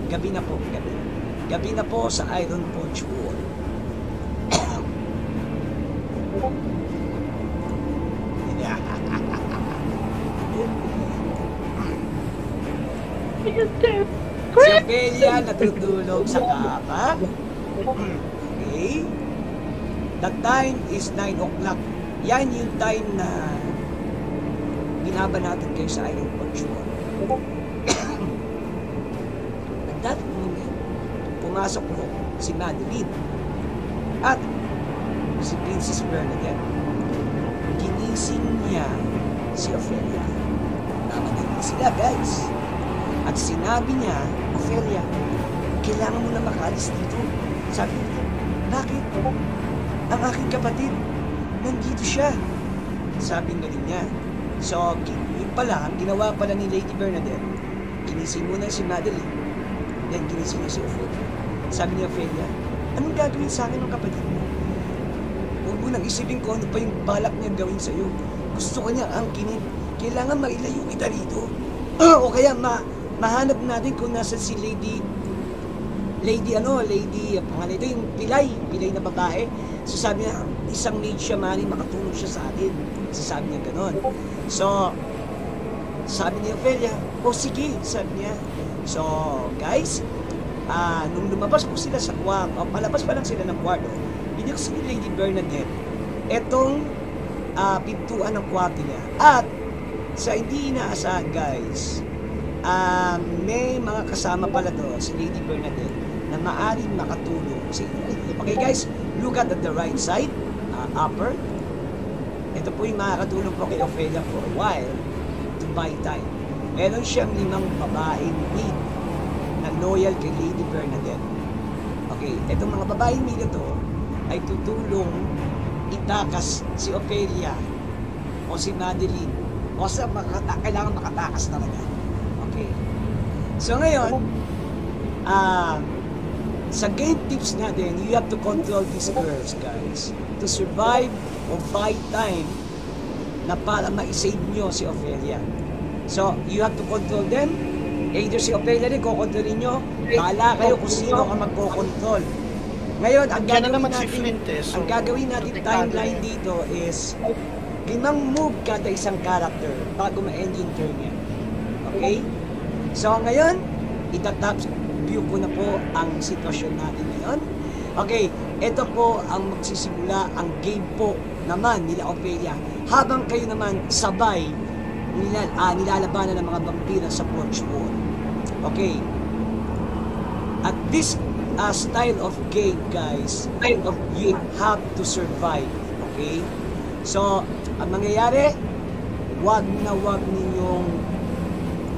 Gabi na po, gabi. Gabi na po sa Iron Forge Wall. Si Ophelia natutulog sa kama. Okay. The time is 9 o'clock. Yan yung time na binaban natin kayo sa Iron Forge Wall. At that moment, pumasok po si Madeline at si Princess Bernadette. Ginising niya si Ophelia. Namadali sila, guys. At sinabi niya, Ophelia, kailangan mo na makalis dito. Sabi niya, bakit? Ang aking kapatid, nandito siya. Sabi nga din niya. So, yun pala, ang ginawa pala ni Lady Bernadette, ginising muna si Madeline, then ginising niya si Ophelia. Sabi niya, Ophelia, anong gagawin sa akin ng kapatid mo? Huwag mo nang isipin ko ano pa yung balak niya gawin sa'yo. Gusto ko niya angkinin. Kailangan mailayo kita rito. O kaya mahanap natin kung nasa si Lady, pangalan ito, yung pilay na babae. So sabi niya, isang maid siya, maaaring makatulong siya sa atin. So sabi niya ganon. So, sabi niya, Ophelia, sige, sabi niya. So, guys, nung lumabas po sila sa kwarto, palabas pa lang sila ng kwarto, binuksan ni Lady Bernadette etong pintuan ng kwarto niya. At sa hindi inaasahan, guys, may mga kasama pala to si Lady Bernadette na maaaring makatulong sa inyo. Okay guys, look at the right side, upper. Ito po yung makakatulong po kay Ophelia for a while to buy time. Meron siyang 5 babaeng maid na loyal kay Lady Bernadette. Okay, itong mga babaeng maid ito ay tutulong itakas si Ophelia o si Madeline o sa kailangan makatakas talaga. Okay. So ngayon, sa game tips natin, you have to control these girls, guys, to survive o buy time na para ma-save nyo si Ophelia. So, you have to control them. Either si Ophelia rin, kukontrolin nyo. Bahala kayo kung sino ang magkocontrol. Ngayon, ang gagawin natin timeline dito is 5 move kada isang character bago ma-end yung turn niya. Okay? So, ngayon, itatap view ko na po ang sitwasyon natin ngayon. Okay, ito po ang magsisimula ang game po naman nila Ophelia. Habang kayo naman sabay nilalabanan ng mga vampira sa Forge Wall. Okay. At this style of game, guys, you have to survive. Okay? So, ang mangyayari, wag ninyong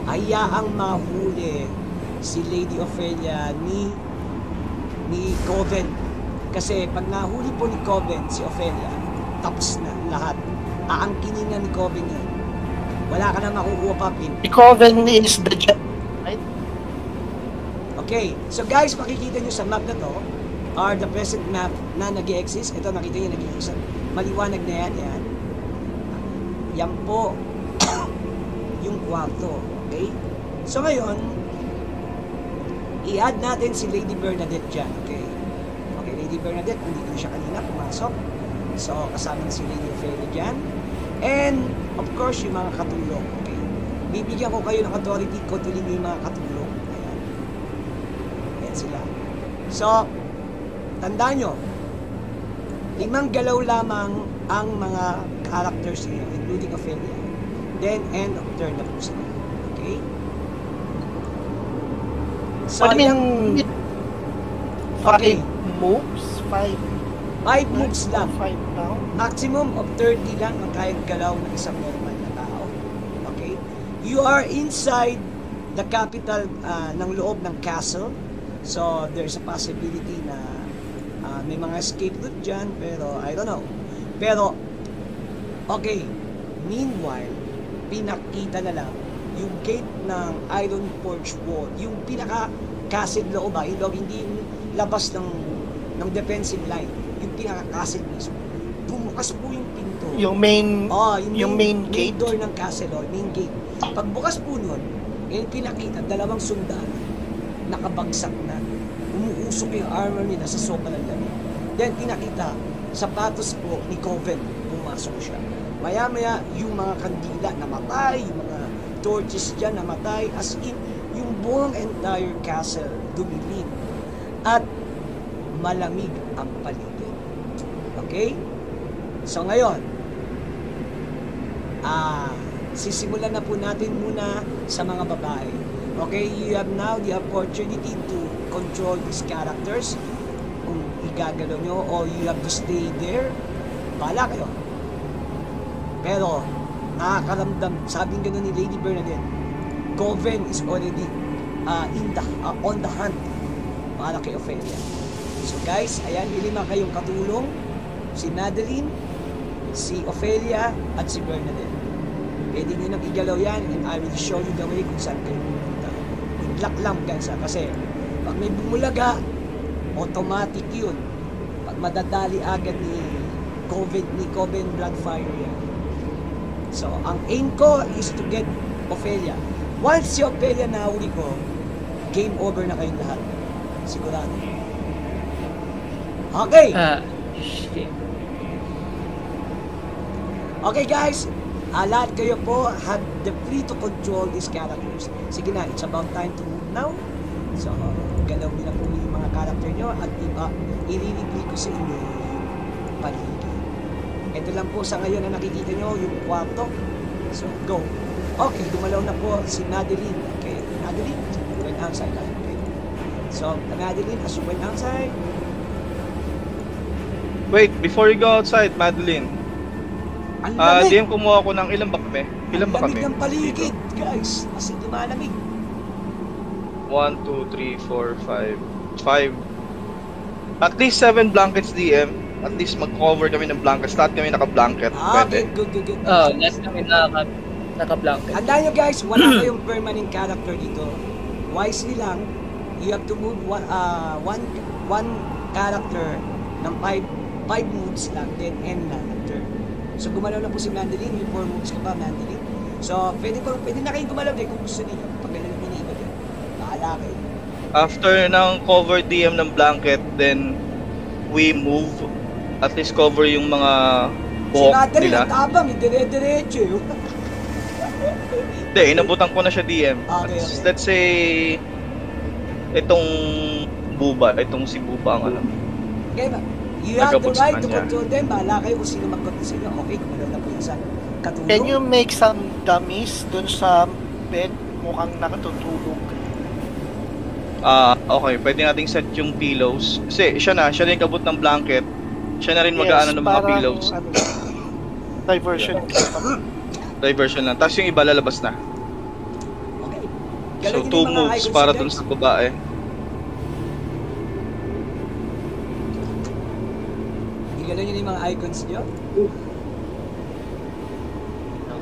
hayaang mahuli si Lady Ophelia ni Coven. Kasi pag nahuli po ni Coven si Ophelia, tapos na lahat. Aangkinin na ni Coven yan. Wala ka na makukuha pa, Pin. Si Coven is the jet, right? Okay, so guys, makikita nyo sa map na to are the present map na nag-exist. Ito, nakita nyo nag-exist. Maliwanag na yan, yan. Yan po yung kwarto. Okay? So ngayon, i-add natin si Lady Bernadette dyan. Okay? Okay, Lady Bernadette, nandito siya kanina, pumasok. So, kasama na si Lady Ophelia dyan. And, of course, yung mga katulong. Okay? Bibigyan ko kayo ng authority, kontrolin nyo yung mga katulong. Ayan. Ayan sila. So, tandaan nyo, 5 galaw lamang ang mga characters niyo, including Ophelia. Then, end of turn na po sila. Okay? So, what do you mean? 5 moves? 5 moves lang. 5 now? Maximum of 30 lang ang kayang galaw ng isang normal na tao. Okay? You are inside the capital ng loob ng castle. So, there's a possibility na may mga escape route dyan, pero I don't know. Pero, okay. Meanwhile, pinakita na lang yung gate ng Iron Forge Wall, yung pinaka-castle loob, yung loob, hindi yung labas ng defensive line, yung pinaka-castle mismo. Bumukas po yung pinto. Yung main, yung main gate? Main door ng castle, main gate. Pagbukas po nun, yung pinakita, 2 sundalo. nakabagsak na. Umuusok yung armor nila sa sobrang lamig. Then pinakita, sapatos po ni Coven, pumasok siya. Maya-maya, yung mga kandila namatay, yung mga torches dyan namatay, as in, yung buong entire castle dumilim. At malamig ang paligid. Okay? So ngayon, sisimulan na po natin muna sa mga babae. Okay, you have now the opportunity to control these characters. Kung igagalaw nyo or you have to stay there, bahala kayo. Pero, nakakaramdam, sabing gano'n ni Lady Bernadette, Coven is already on the hunt para kay Ophelia. So guys, ayan, lima kayong katulong, si Madeline, si Ophelia, at si Bernadette. Pwede nyo nang igalaw yan and I will show you the way kung saan kayo pupunta. Good luck lang guys kasi pag may bumulaga, automatic yun. Pag madadali agad ni Coven Bloodfire yan. So, ang aim ko is to get Ophelia. Once si Ophelia nahuli ko, game over na kayong lahat. Sigurado. Okay. Shit. Okay guys, lahat kayo po have the free to control these characters. Sige na, it's about time to move now. So, galaw nyo na po yung mga character nyo at i-reveal ko sa inyo yung paligid. Ito lang po sa ngayon na nakikita nyo yung kwarto. So, go. Okay, dumalaw na po si Madeline. Okay, Madeline, went outside. Okay. So, Madeline, as you went outside. Wait, before you go outside, Madeline. Ang lamig. DM kumuha ko ng ilan ba kami? Ilan ba kami? Ang lamig ng paligid, guys. As in, lumalamig. 1, 2, 3, 4, 5. 5. At least 7 blankets DM. At least mag-cover kami ng blankets. Lahat kami naka-blanket. Okay, Pwede. good. Oh, lahat kami naka-blanket. Tandaan nyo guys, wala kayong permanent character dito. Wisely lang, you have to move one character ng 5 moves lang, then end na ng turn. So gumalaw na po si Madeline, may 4 moves ka pa, Madeline. So pwede na kayong gumalaw din kung gusto niyo. Pag ganun yung iniiba din. Bahala kayo. After ng cover DM ng blanket, then we move. At least cover yung mga Si buhok Madeline, nila. ang tabang, dire-diretso yun. Hindi, inabutan ko na siya DM. Okay. Let's say, itong Buba, itong si Buba ang ano. Okay ba? You have the Nagabos right na to niya. control them. Bahala kayo kung sino mag-control sa inyo. Okay, gumalaw na po yung sa katulong. Can you make some dummies dun sa bed? Mukhang nakatutulog. Okay, pwede nating set yung pillows. Kasi siya na yung kabot ng blanket. Siya na rin mag-aano ng mga parang, pillows. Diversion. Diversion lang. Tapos yung iba lalabas na. Okay. So Galawin 2 yung mga moves icons para guys. dun sa babae. Igalaw nyo na yung mga icons nyo.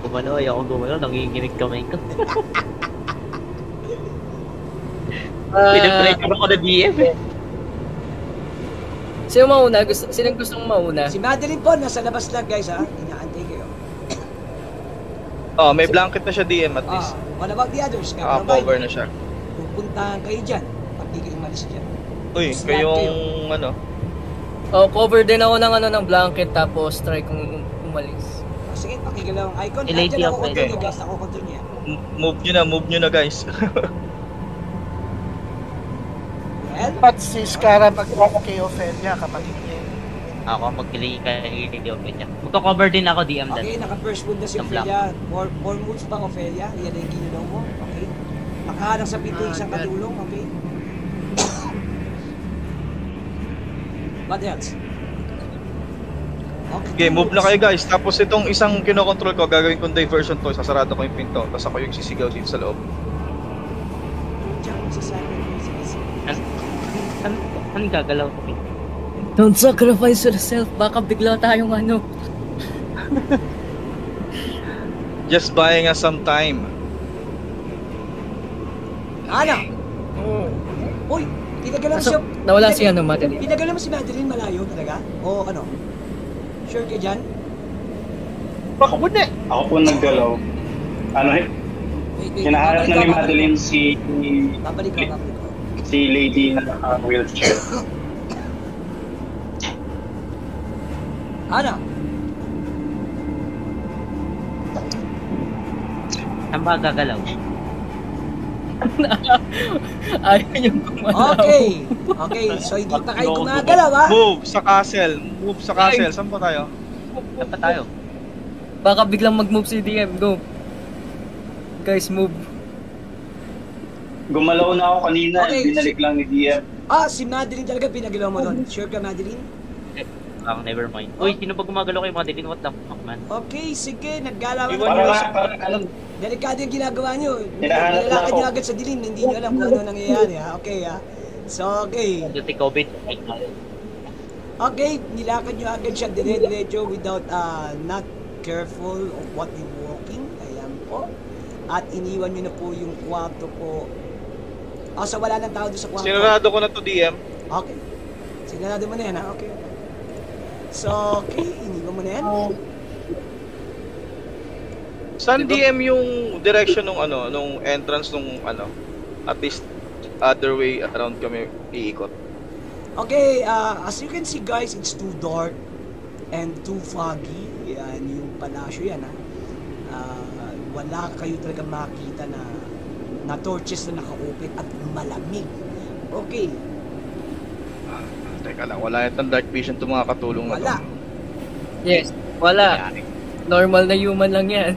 Gumano, ayaw akong gumano, nanginginig kamay ko. Pinag-break ako na DM eh. Sino mauna? Sinong gustong mauna? Si Madeline po, nasa labas lang guys ha. Inaantay kayo. Oh, may blanket na siya DM at least. What about the others? Cover na siya. Pupuntahan kayo dyan. Pag di kayo umalis dyan. Uy, Slap kayong ano. Oh, cover din ako ng blanket tapos try kong umalis. Sige, pakigalaw ang icon. Lady Nandiyan ako of control okay. niya guys. Ako control niya. Move nyo na guys. Well, At si Scarab kay Ophelia, kapatid niya. Ako magkilig kay Lady of niya. Magko-cover din ako DM okay, din. naka-first wound na si Ng Ophelia. 4 moves pa Ophelia. Yan na yung ginulaw mo. Okay. Nakaharang sa pinto isang katulong. Okay. What else? Okay, Okay, move na kayo guys. Tapos itong isang kinokontrol ko, gagawin kong diversion to. Sasarado ko yung pinto. Tapos ako yung sisigaw dito sa loob. Diyan, masasabi mo. Sige, sige. Anong gagalaw ko? Don't sacrifice yourself. Baka bigla tayong ano. Just buying us some time. Ana! Uy! Pinagalan mo siya. Nawala si ano, Madeline. Pinagalan mo si Madeline malayo talaga? O ano? Sure ka dyan? Baka muna. Ako po naggalaw. Ano, Wait, hinahanap na ni Madeline si... Babalik ko. Si lady na wheelchair. Ano? Saan ba gagalaw? Ayaw yung gumalaw. Okay, so hindi pa kayo gumagalaw, ha? Move sa castle. Move sa castle. Saan pa tayo? Saan pa tayo? Baka biglang mag-move si DM. Go. Guys, move. Gumalaw na ako kanina, Okay, binalik lang ni DM. Si Madeline talaga pinagalaw mo doon. Sure ka, Madeline? Never mind. Uy, sino ba gumagalaw kay Madeline? What the fuck, man? Okay, sige, naggalawan Iwan na. Para alam, Delikado yung ginagawa nyo. Hinahanap na Nilalakad ako. nyo agad sa dilim, hindi nyo alam kung ano nangyayari, ha? Okay, ha? So, okay. Duty COVID. Okay, nilakad nyo agad siya dire-diretso without not careful of what you're walking. Ayan po. At iniwan nyo na po yung kwarto po. So wala nang tao doon sa kwarto. Sinarado ko na to DM. Okay. Sinarado mo na yan, ha? Okay. So, okay. Iniwan mo na yan. Saan DM yung direction nung nung entrance nung at least other way around kami iikot. Okay, as you can see guys, it's too dark and too foggy. Yan yung palasyo yan, ha. Wala kayo talaga makita na torches na naka-open at malamig. Okay, Teka lang, wala yatang dark vision to mga katulong na to. wala. Yes. Wala. Normal na human lang yan.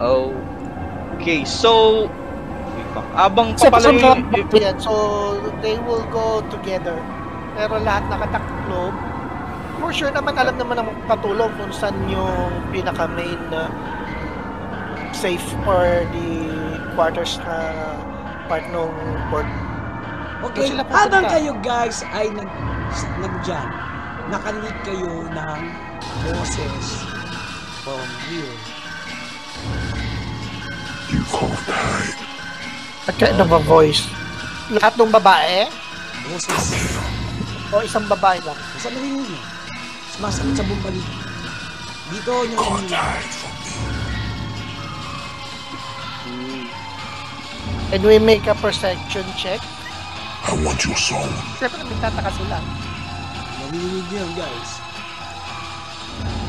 Okay, so abang So, papalayo yan. So, they will go together. Pero lahat nakataklob. For sure naman, alam naman ng katulong kung saan yung pinaka-main safe or the quarters na part ng port. Okay, So, sila po habang punta. kayo guys ay nagdyan, nakarinig kayo ng boses from here. At kind of a voice. Lahat ng babae Boses. o isang babae lang. Basta narinig nyo. Sumasakit sa buong paligid. Dito nyo narinig. And we make a perception check. I want your soul. Siyempre, nagtataka sila. Narinig nyo yun guys.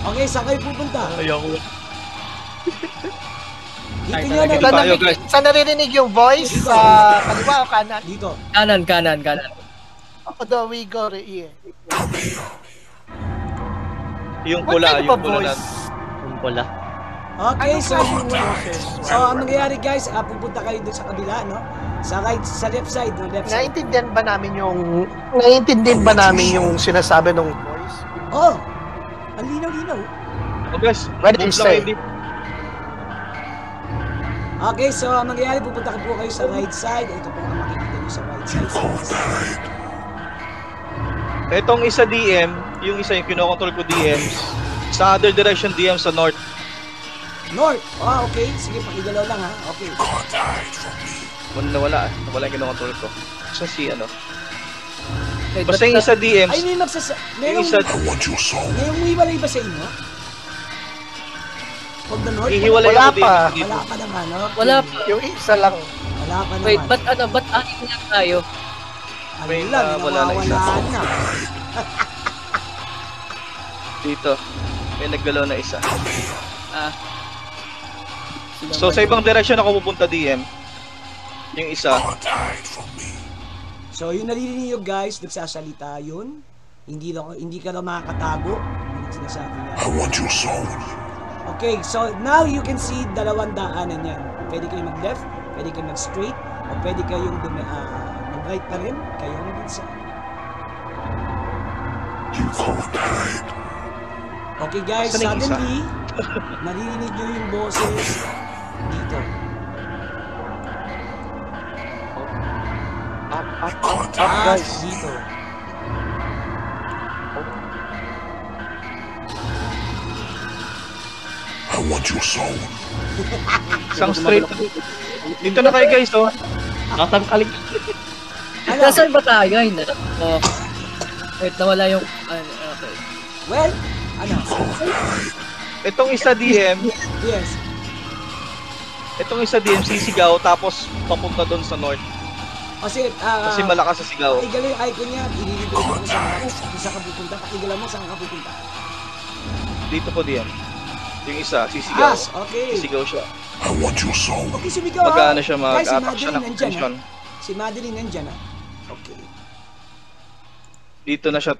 Okay, saan kayo pupunta? Ayoko. Dito Ay, nyo talaga. Tayo, narinig. guys. Saan naririnig yung voice? Sa kaliwa o kanan? Dito. Kanan. Although we go to here. Yung What pula, kind of a yung pula na. voice? Yung pula. Okay, so Boses. ang mangyayari guys, pupunta kayo doon sa kabila, no? Sa right, sa left side, no? Left side. Naiintindihan ba namin yung sinasabi ng voice? Oh! Ang linaw-linaw. Oh, guys, What did move he lang say? kayo dito. Okay, so ang mangyayari, pupunta po kayo sa right side. Ito po ang makikita nyo sa right side. Etong isa DM, yung isa yung kinokontrol ko DM, sa other direction DM sa north. North! Okay. Sige, pakigalaw lang, ha? Okay. Nawala yung kinokontrol ko. So si Wait, basta yung isa DM, Ay, may yung Merong, isa, I want your soul. may umiwalay ba sa inyo? Pag the north? ihiwalay Wala ako pa. dito. Wala pa naman, no? Wala pa. Yung isa lang. Wala pa naman. Wait, ba't akin lang tayo? Ano May, lang, wala na isa. nawawalaan na. Dito. May naggalaw na isa. Sila So ba- sa ibang direction ako pupunta DM. Yung isa. So, yung naririnig nyo guys, nagsasalita yun. Hindi ka na makakatago. Yung sinasabi niya. I want your soul. Okay, so now you can see dalawang daanan yan. Pwede kayo mag-left, pwede kayo mag-straight, o pwede kayong mag-right pa rin, kayo mag-inside. You can't hide. Okay guys, Saan yung isa? suddenly, naririnig nyo yung boses dito. Up, At dito. I want your soul. Isang straight. Dito na kayo guys, oh. Nakatangkalik. Ano? Nasaan ba tayo? Ay, oh. Wait, nawala yung... okay. Well, ano? Itong isa DM, Yes. Itong isa DM sisigaw tapos papunta doon sa north. Kasi, Kasi malakas sa sigaw. pakigalan yung icon niya, ililibre ko sa map. Kung saan ka pupunta, pakigalan mo saan ka pupunta. Dito po DM. Yung isa, sisigaw. Okay. Sisigaw siya. I want your soul. Okay, sumigaw Mag-ano siya, Guys, si mag-attack siya Madeline ng nandyan, attention. Si Madeline nandyan, Okay. Dito na siya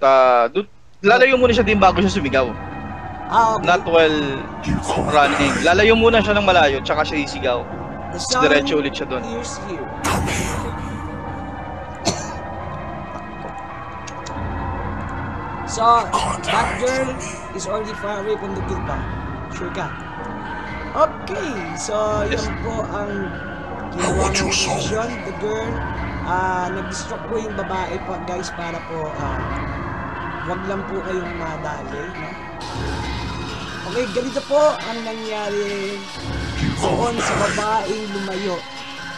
lalayo muna siya din bago siya sumigaw. Okay. Not while running. Lalayo muna siya ng malayo, tsaka siya sisigaw. The sound Diretso ulit siya doon. here's here. So, that girl is already far away from the group, Sure ka? Okay, so Yes. yan po ang ginawa ng mission. The girl, nag-distract po yung babae pa, guys, para po, wag lang po kayong madali, no? Okay, ganito po ang nangyari doon sa babaeng lumayo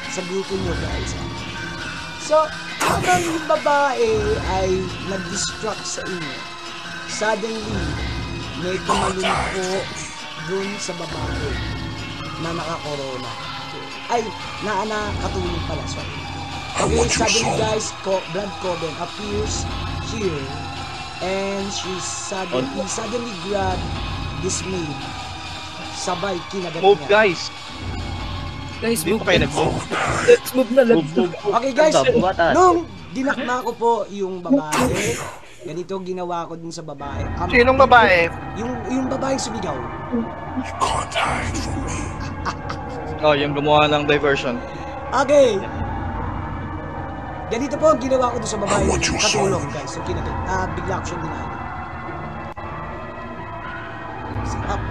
sa grupo nyo, guys. So, habang yung babae ay nag-distract sa inyo, suddenly, may tumalun po dun sa babae na naka-corona. Ay, nakatulog pala, sorry. Okay, suddenly guys, Blood Coven appears here and she suddenly grabbed this maid. Sabay, kinagat Move niya. guys! Guys, Hindi move. pa kayo nag-move. Let's move na, let's move. Okay guys, Babatas. nung dinakma ko po yung babae, ganito ginawa ko dun sa babae. Sinong babae? Yung babaeng sumigaw. You can't hide from me. Oh, yung gumawa ng diversion. Okay. Ganito po ang ginawa ko dun sa babae. I want your Katulong soul. guys. So kinagat. Bigla ko siyang dinaan. Up.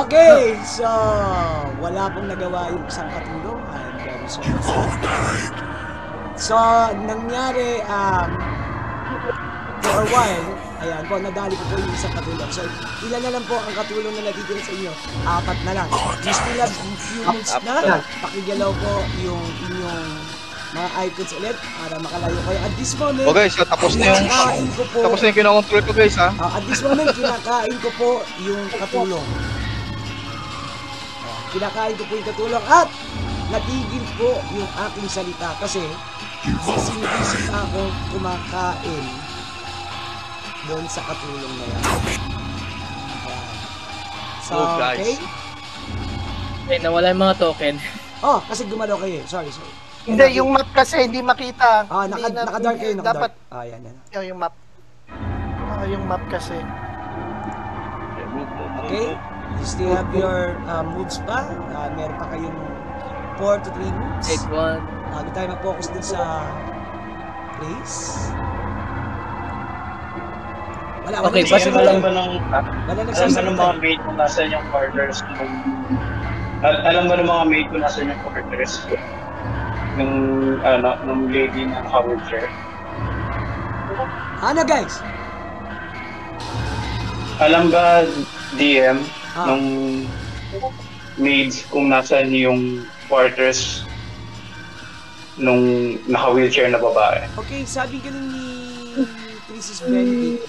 Okay, so wala pong nagawa yung isang katulong. I'm very sorry for that. So, nangyari, for a while, ayan po, nadali ko po yung isang katulong. So, ilan na lang po ang katulong na natitira sa inyo? 4 na lang. You still have few minutes na. Pakigalaw po yung inyong mga icons ulit para makalayo kayo. At this moment, Oh guys, tapos na yung kinokontrol ko guys ha. at this moment, kinakain ko po yung katulong. Kinakain ko po yung katulong at natigil po yung aking salita kasi busy ako kumakain doon sa katulong na yan. Ayan. So, Oh, guys. okay? Okay, nawala yung mga token. Oh, kasi gumalaw kayo. Sorry. Hindi, yung map kasi hindi makita. Naka-dark kayo, Dapat, naka-dark. Yan. yung map. Yung map kasi. Okay? You still have your moves pa. Meron pa kayong 4 to 3 moves. Take one. Bago tayo mag-focus dun sa place. Wala Okay, nagsasalita. Kasi alam ba ng Wala alam ba ng nagsasalita. mga mate kung nasa yung quarters alam ba ng mga mate kung nasa yung quarters ng lady na Howard Chair? Ano guys? Alam ba DM Ah. nung maids kung nasa yung quarters nung naka-wheelchair na babae? Okay, sabi ganun ni Princess Benedict,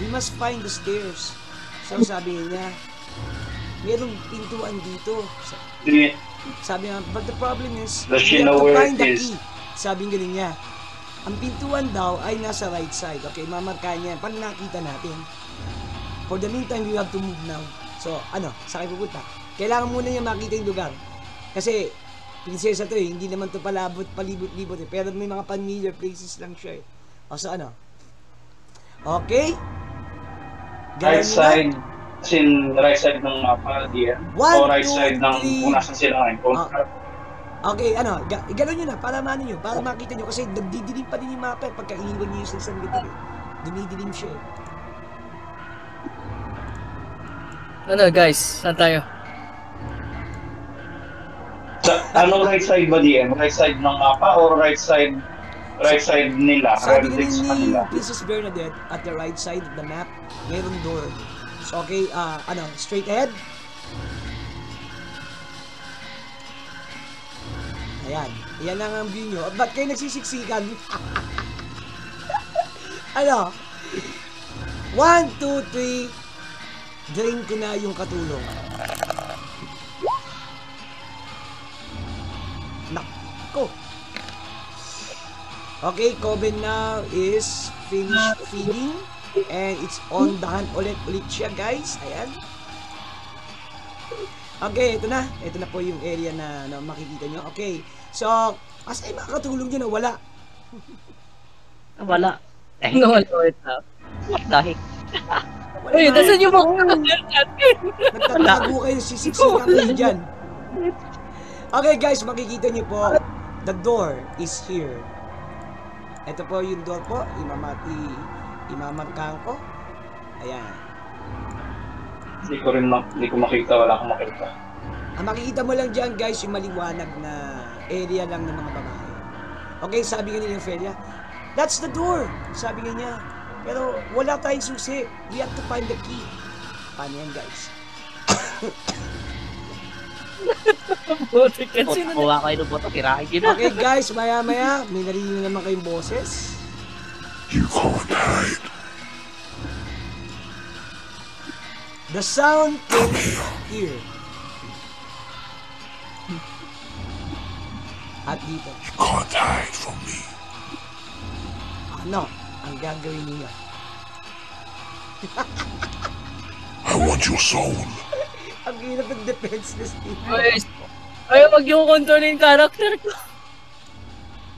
we must find the stairs. So sabi niya, merong pintuan dito. Sabi niya, but the problem is, Does she we have know to where find it the is? key. Sabi ganun niya. Ang pintuan daw ay nasa right side. Okay, mamarka niya. Paano nakita natin? For the meantime, we have to move now. So, saan kayo pupunta? Kailangan muna niya makita yung lugar. Kasi, prinsesa to hindi naman to palibot-libot Pero may mga familiar places lang siya O, so Okay? Right Ganun side, as in right side ng mapa, DM? O right side ng kung nasan sila ngayon? Okay, gano'n nyo na, para maano nyo, para makita nyo, kasi nagdidilim pa din yung mapa pagka iniwan nyo yung isang lugar dumidilim siya Ano guys, saan tayo? Anong right side ba DM? Right side ng mapa o right side nila? Sabi Relative din sa ni kanila? Princess Bernadette, at the right side of the map, mayroong door. So, okay, straight ahead. Ayan. Ayan lang ang view nyo. Ba't kayo nagsisiksikan? 1, 2, 3. Drain ko na yung katulong. Nako. Okay, Coven now is finished feeding. And it's on the hunt ulit siya, guys. Ayan. Okay, ito na. Ito na po yung area na makikita nyo. Okay. So, asa yung makakatulong nyo na wala? Wala. No, wait up. What the heck? Uy, nasan yung mga Nagtatago kayo, sisiksikan kayo dyan. Okay guys, makikita nyo po, the door is here. Ito po yung door po, imamarkahan ko. Ayan. Hindi ko makita, wala akong makita. Ang makikita mo lang dyan guys, yung maliwanag na area lang ng mga babae. Okay, sabi nga nila yung Felia, that's the door, sabi nga niya. Pero wala tayong susi. We have to find the key. Paano yan guys? Buti kasi Kuha kayo ng boto, kirain yun na. Okay guys, maya maya, may narinig naman kayong boses. You can't hide. The sound came here. At dito. You can't hide from me. Ano ang gagawin niya? I want your soul. Ang hirap ng defenseless dito. Guys, ayaw wag yung control yung character ko.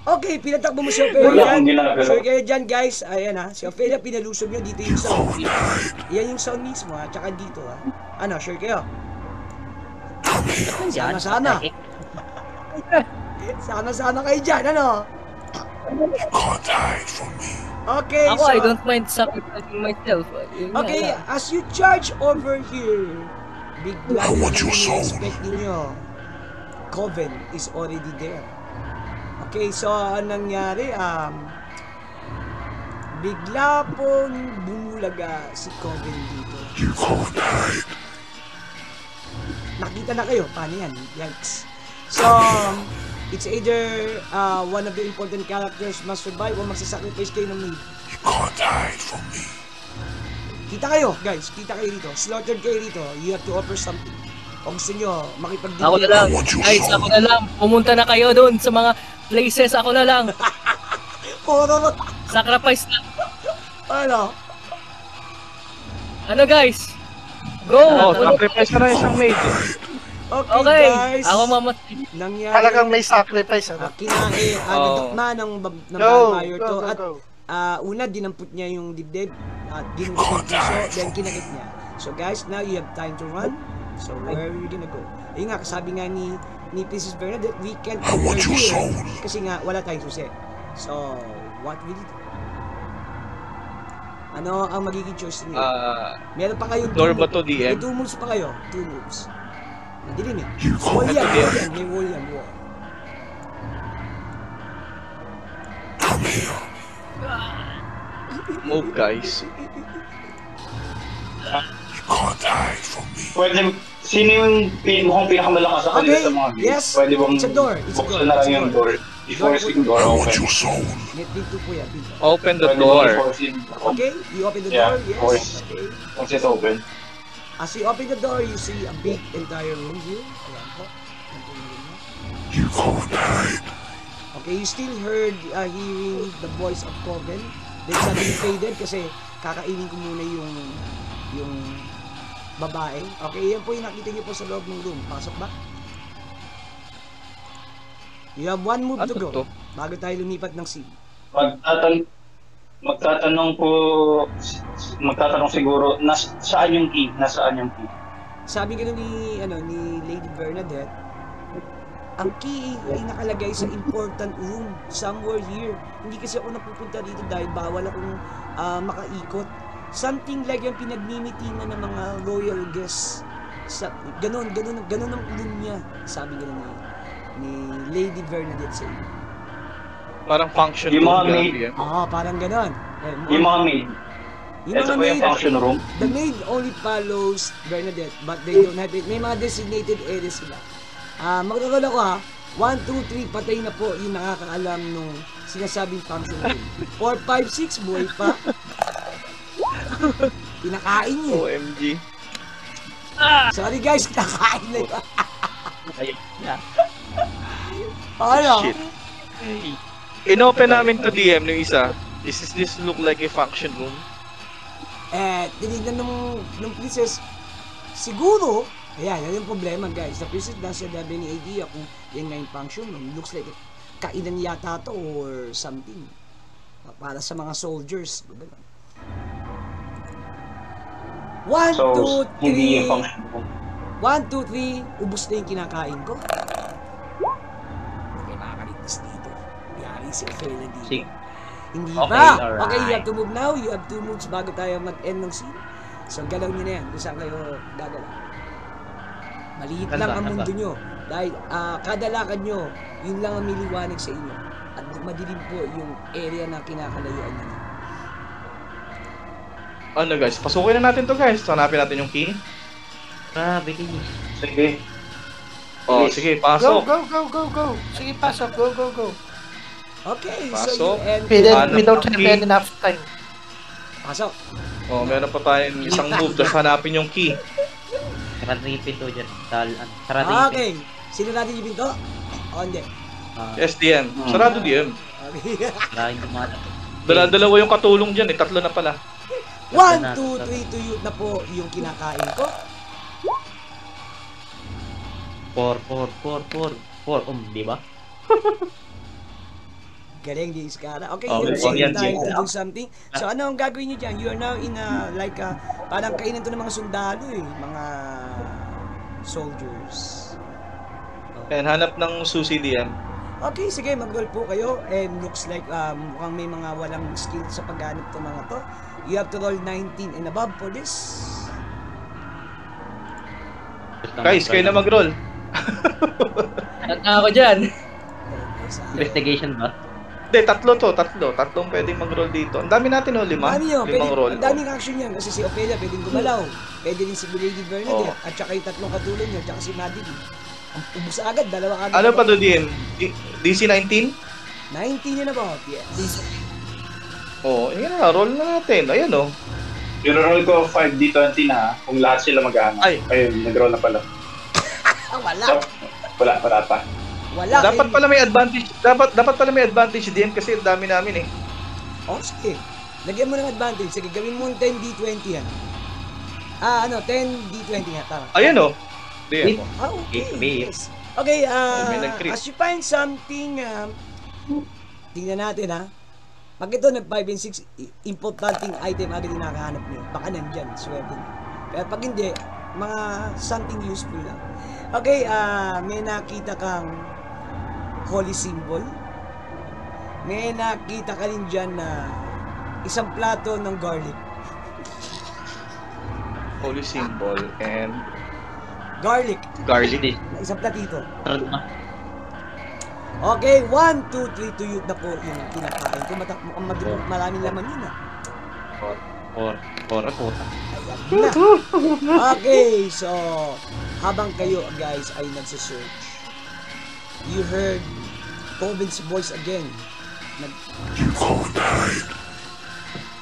Okay, pinatakbo mo si Wala Ophelia. akong ginagawa. Sure kayo dyan guys. Ayan ha. Si Ophelia pinalusog nyo. Dito yung sound. Yan yung sound mismo ha. Tsaka dito ha. Ano, sure kayo? Yan. Sana. Sana kayo dyan. Ano? You can't hide from me. Okay, Ako, so... I don't mind sacrificing myself. Yun nga Okay, lang. as you charge over here, bigla I want your nyo soul. expect ninyo, Coven is already there. Okay, so anong nangyari? Bigla pong bumulaga si Coven dito. You can't hide. Nakita na kayo, paano yan? Yikes. So, it's either one of the important characters must survive o magsasacrifice kayo ng maid. You can't hide from me. Kita kayo, guys. Kita kayo dito. Slaughtered kayo dito. You have to offer something. O gusto nyo, makipag-debate. Ako na lang. Guys, ako na lang. Pumunta na kayo doon sa mga places. Ako na lang. Horror. Sacrifice na. Ano? Ano guys? Go! Oh, sacrifice na rin isang maid. Okay, Okay, guys. ako mamatay. Nangyari. Talagang may sacrifice, ano? Kinain. Oh. Nadukma ng Go, vampire to. go, go, At go. una, dinamput niya yung dibdib. At ginugit yung puso. Then kinakit niya. So guys, now you have time to run. So where are you gonna go? Ayun nga, kasabi nga ni Princess Bernadette, we can't I want enter your here. soul. Kasi nga, wala tayong susi. So, what will you do? Ano ang magiging choice niyo? Meron pa kayong Door ba to, DM? May 2 moves pa kayo. 2 moves. Madilim eh. You Wall can't yan, Ito, wall DM. yan. May wall yan, wall. come here. Move, guys. You can't hide from me. Pwede, sino yung mukhang pinakamalakas sa kanila Okay, sa mga games? yes. Pwede bang It's a door. It's a buksan door. na lang It's a yung door. door? I-force yung door I want open. your soul. Net dito po yan, dito. Open the Pwede bang door. i-force yung Okay, you open the Yeah, door, of yes. course. Okay. once it's open? As you open the door, you see a big entire room here. Ayan po. Ayan po yung room niya. You can't hide. Okay, you still heard hearing the voice of Coven. Then suddenly faded kasi kakainin ko muna yung babae. Okay, yan po yung nakita niyo po sa loob ng room. Pasok ba? You have 1 move to Ano go. to? Bago tayo lumipat ng scene. Magtatanong siguro, saan yung key? Nasaan yung key? Sabi nga ni Lady Bernadette, ang key ay nakalagay sa important room somewhere here. Hindi kasi ako napupunta dito dahil bawal akong makaikot. Something like yung pinagmimitingan ng mga royal guests. Ganon ang room niya. Sabi nga ni Lady Bernadette sa inyo. Parang function Yung room mga lang, maid. DM. Parang ganon. Yung mga maid. Yung Ito mga ba yung maid, function room? the maid only follows Bernadette, but they don't have it. May mga designated areas sila. Magkakaroon ako ha. 1, 2, 3, patay na po yung nakakaalam nung sinasabing function room. 4, 5, 6, buhay pa. Pinakain niya. OMG. Sorry guys, kinakain na yun. Ayun. Yeah. Ano? Shit. Inopen namin to DM yung isa. This look like a function room? Tinignan ng princess, siguro, ayan, yan yung problema guys. The princess doesn't have any idea kung yan nga yung function room. Looks like kainan yata to or something. Para sa mga soldiers. One, So, two, hindi yung three. function ko. 1, 2, 3, ubos na yung kinakain ko. Okay, makakalitis dito. Yari si Ophelia dito. Sige. Hindi Okay, pa. alright. Okay, you have to move now. You have 2 moves bago tayo mag-end ng scene. So, galaw nyo na yan. Kung saan kayo gagalaw. Maliit lang ang mundo nyo. Dahil kada lakad nyo, yun lang ang miliwanag sa inyo. At madilim po yung area na kinakalayuan nyo. Ano guys, pasukin na natin to guys. Hanapin natin yung key. Grabe kayo. Sige. Oh, Yes. sige, Go, pasok. go. Sige, pasok. Go. Okay, Pasok. so you end. Hanap We don't ng have key. enough time. Pasok. Oh, meron pa tayong isang move. Tapos hanapin yung key. Sarado yung pinto dyan. Sarado yung pinto. Okay. Sino natin yung pinto? O, hindi. Yes, DM. Sarado DM. Okay. Sarado yung mga... Dalawa yung katulong dyan eh. 3 na pala. 1, 2, 3, tuyot na po yung kinakain ko. 4. Di ba? Galing di Iskara. Okay, Oh, you're okay, taking yan, time yan. to do something. So, ano ang gagawin niyo dyan? You are now in a, like a, parang kainan to ng mga sundalo eh. Mga soldiers. And hanap ng susi DM. Okay, sige, mag-roll po kayo. And looks like mukhang may mga walang skill sa paghanap to mga to. You have to roll 19 and above for this. Guys, kayo na mag-roll. At ako dyan. Investigation ba? Hindi, 3 to. 3. Tatlong pwedeng mag-roll dito. Ang dami natin oh, 5. Dami nyo, 5 roll. ang daming action yan. Kasi si Ophelia pwedeng gumalaw. Pwede din si Lady Bernadette. Oh. At saka yung tatlong katulong nyo. At saka si Madeline. Ang ubus agad, dalawa agad. Ano pa to DM? DC 19? 19 and above, yes. Oh, yun na. Roll na natin. Ayan oh. I-roll ko 5D20 na kung lahat sila maghahanap. Ay. Ayun, nag-roll na pala. Wala. So, wala pa. Wala. Dapat pala may advantage. Dapat pala may advantage DM kasi ang dami namin eh. Oh, sige. Lagyan mo ng advantage. Sige, gawin mo 10D20 yan. 10D20 nga. Tama. Ayan oh. DM oh. Okay. Okay. Yes. Okay, may nag-crit. as you find something, tingnan natin ha. Pag ito nag-5 and 6, importanteng item agad yung nakahanap niyo. Baka nandyan, swerte niyo. Pero pag hindi, mga something useful lang. Okay, may nakita kang holy symbol. May nakita ka rin dyan na isang plato ng garlic. Holy symbol and Garlic. garlic. Isang platito. Sarado na. Okay, 1, 2, 3, tuyot na po yung kinakain ko. Mukhang maraming laman yun ah. 4. Ayan na. Okay, so habang kayo guys ay nagsisearch, you heard Coben's voice again. You can't hide.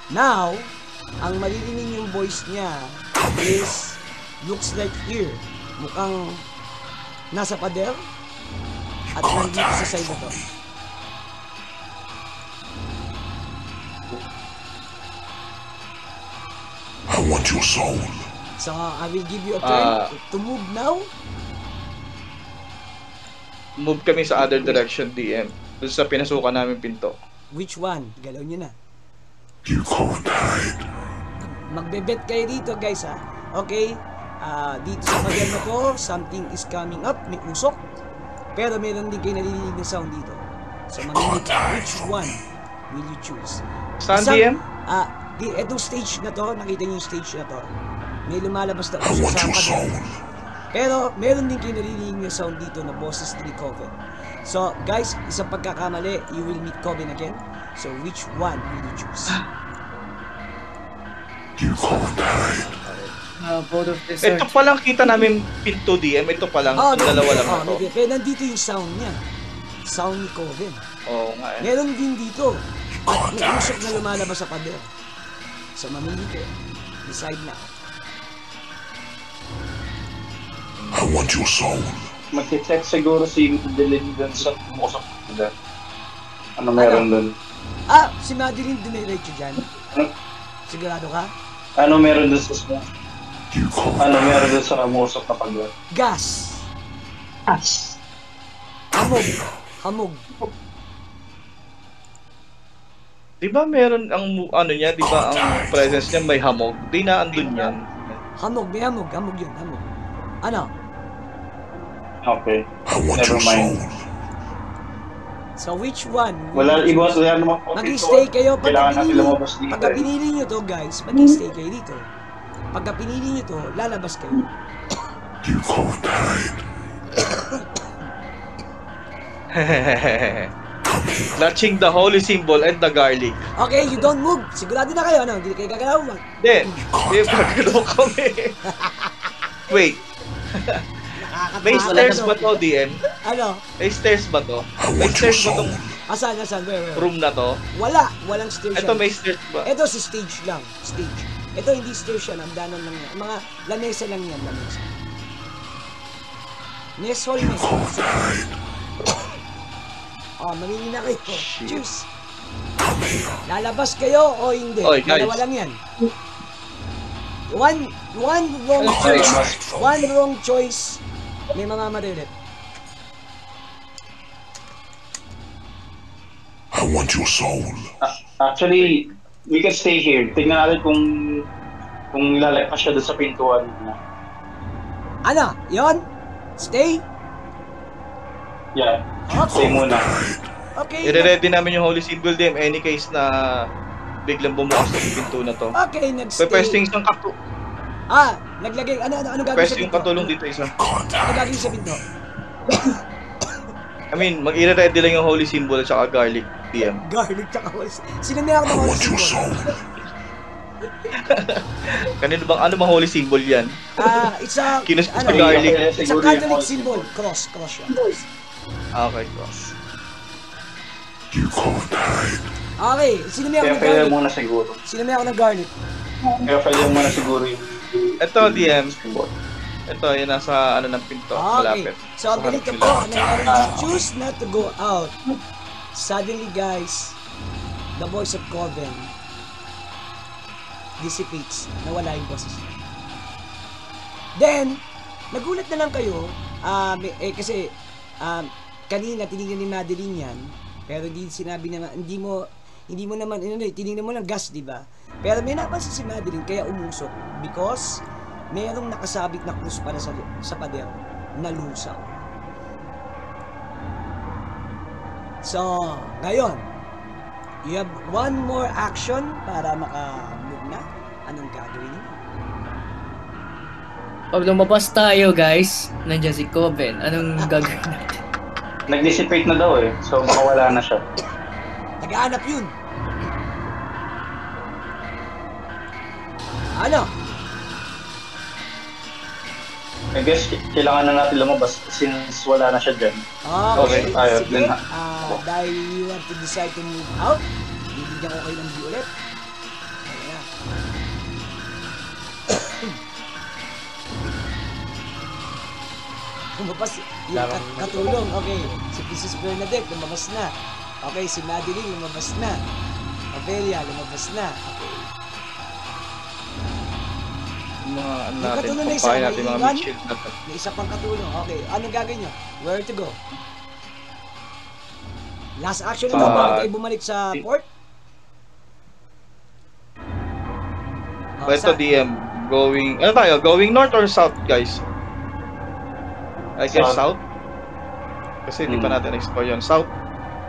Now, ang maririnig yung voice niya is, looks like here. Mukhang nasa pader at nandito sa side na to. I want your soul. So, I will give you a turn to move now. Move kami sa other direction DM. Doon sa pinasukan namin pinto. Which one? Galaw nyo na. You can't hide. Magbe-bet kayo dito guys ha. Okay? Dito sa pader na to, something is coming up. May usok. Pero meron din kayo nalilinig na sound dito. So, mamili ka. Which one will you choose? Saan Isang- DM? Etong stage na to, nakita niyo yung stage na to. May lumalabas na I usok want sa your pader. soul. Pero meron din kayo nalilinig na sound dito na boses ni Coven. So, guys, isang pagkakamali, you will meet Coven again. So, which one will you choose? You can't hide. Both of this Ito pa lang kita namin pinto DM. Ito pa lang. Oh, Yung dalawa lang na to. Pero nandito yung sound niya. Sound ni Coven. Oo nga eh. Meron din dito. At may usok na lumalabas sa pader. So, mamili kayo. Decide na. I want your soul. Mag-check siguro si Madeline dun sa umusap nila. Ano meron dun? Si Madeline diniretso dyan. Sigurado ka? Ano meron dun sa ano meron dun sa umusap na pagla? Gas. As. Hamog. Di ba meron ang ano niya, di ba ang presence niya may hamog? Di na andun yan. Hamog yun, hamog. Ano? Okay. I want Never your mind. soul. So which one? Wala naman po. Mag-stay kayo Kailangan natin lumabas dito. pagka pinili nyo to guys, mag-stay kayo dito. Pagka pinili nyo to, lalabas kayo. You cold-eyed. Clutching the holy symbol and the garlic. Okay, you don't move. Sigurado na kayo, ano? Hindi kayo gagalaw. Hindi magkano kami. Wait. May stairs ba to, DM? Ano? May stairs ba to? I May want your stairs ba soul. tong Asan? Where? room na to? Walang stairs Ito yan. may stairs ba? Ito si stage lang. Stage. Ito hindi stage yan. Ang danan lang yan. Mga lamesa lang yan. Lamesa. Nest hall na mamili na kayo. Cheers. Lalabas kayo o hindi? Oy, guys. Dalawa lang yan. One wrong choice. One wrong choice. May mamamatay ulit. I want your soul. Actually, we can stay here. Tingnan natin kung lalagpas siya doon sa pintuan na. Ano? Yon? Stay? Yeah. Okay. Stay muna. Okay. I-ready namin yung holy symbol, DM. Any case na biglang bumukas ng pinto na to. Okay, nag-stay. Pwesting isang Naglagay. Ano gagawin sa pwesting pinto? patulong dito isa. Ano gagawin sa pinto? I mean, mag-i-ready lang yung holy symbol at saka garlic, DM. Garlic tsaka holy. Sino may ako I ng holy want your symbol? soul. Kanino bang ano bang holy symbol yan? It's a, Kinus sa ano, garlic. it's a Catholic symbol. Cross yun. Okay, cross. You cold-eyed. Okay, sino may ako Kaya ng pwede garlic? muna siguro. Sino may ako ng garlic? Kaya pwede muna siguro yung... Ito, DM. Ito, yun nasa ano ng pinto, Okay, malapit. so ganito po, nangyari, choose not to go out. Suddenly guys, the voice of Coven dissipates, nawala yung boses niya. Then, nagulat na lang kayo, kasi kanina tinignan ni Madeline yan, pero di sinabi na, hindi mo naman, tinignan mo lang gas, di ba? Pero may napansin si Madeline, kaya umusok, because merong nakasabit na krus para sa pader na lusaw. So, ngayon, you have one more action para maka-move na. Anong gagawin niyo? Pag lumabas tayo guys, nandiyan si Coven. Anong gagawin natin? Nag-dissipate na daw eh. So baka wala na siya. Nag-aanap yun. Ano? I guess kailangan na natin lumabas since wala na siya dyan. Okay, tayo. Sige. Then, Dahil you have to decide to move out, bibigyan ko kayo ng view ulit. Ayan. Lumabas yung katulong. Okay, si Princess Bernadette lumabas na. Okay, si Madeline lumabas na. Ophelia lumabas na. Okay. Mga ano Yung natin, katulong na isa, pampahin natin mga may iwan? mid-shield natin. May isa pang katulong. Okay, ano gagawin nyo? Where to go? Last action na bago tayo bumalik sa port? But ito DM, going, ano tayo, going north or south guys? I guess south? Kasi di pa natin explore yun. South,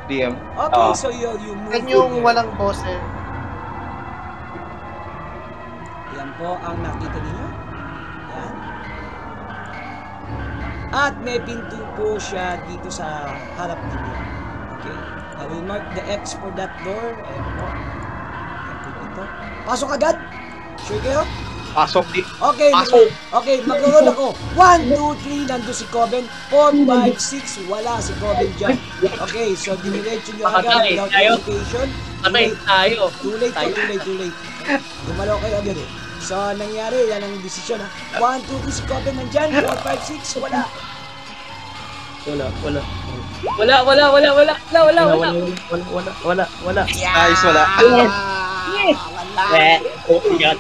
DM. Okay, so you move. Yan yung walang boses. Yan po ang nakita ninyo. Yan. At may pinto po siya dito sa harap ninyo. Okay. I will mark the X for that door. Ayan po. Ayan po dito. Pasok agad? Sure kayo? Pasok di. Okay, Pasok! okay, mag-roll ako. 1, 2, 3, nandun si Coven. 4, 5, 6, wala si Coven dyan. Okay, so diniretso nyo agad Patay without tayo. hesitation. Patay tayo. Too late. Gumalaw kayo agad eh. So, nangyari, yan ang desisyon ha. 1, 2, 3, si Coven nandyan. 4, 5, 6, wala. Wala. Nice, wala. Yes! Oh, yeah.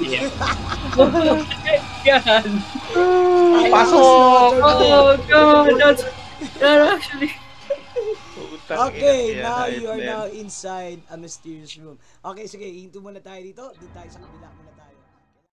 Yan. Pasok! Oh, God. That's actually... Okay, now you are now inside a mysterious room. Okay, sige, hinto muna tayo dito. Doon tayo sa kabila muna.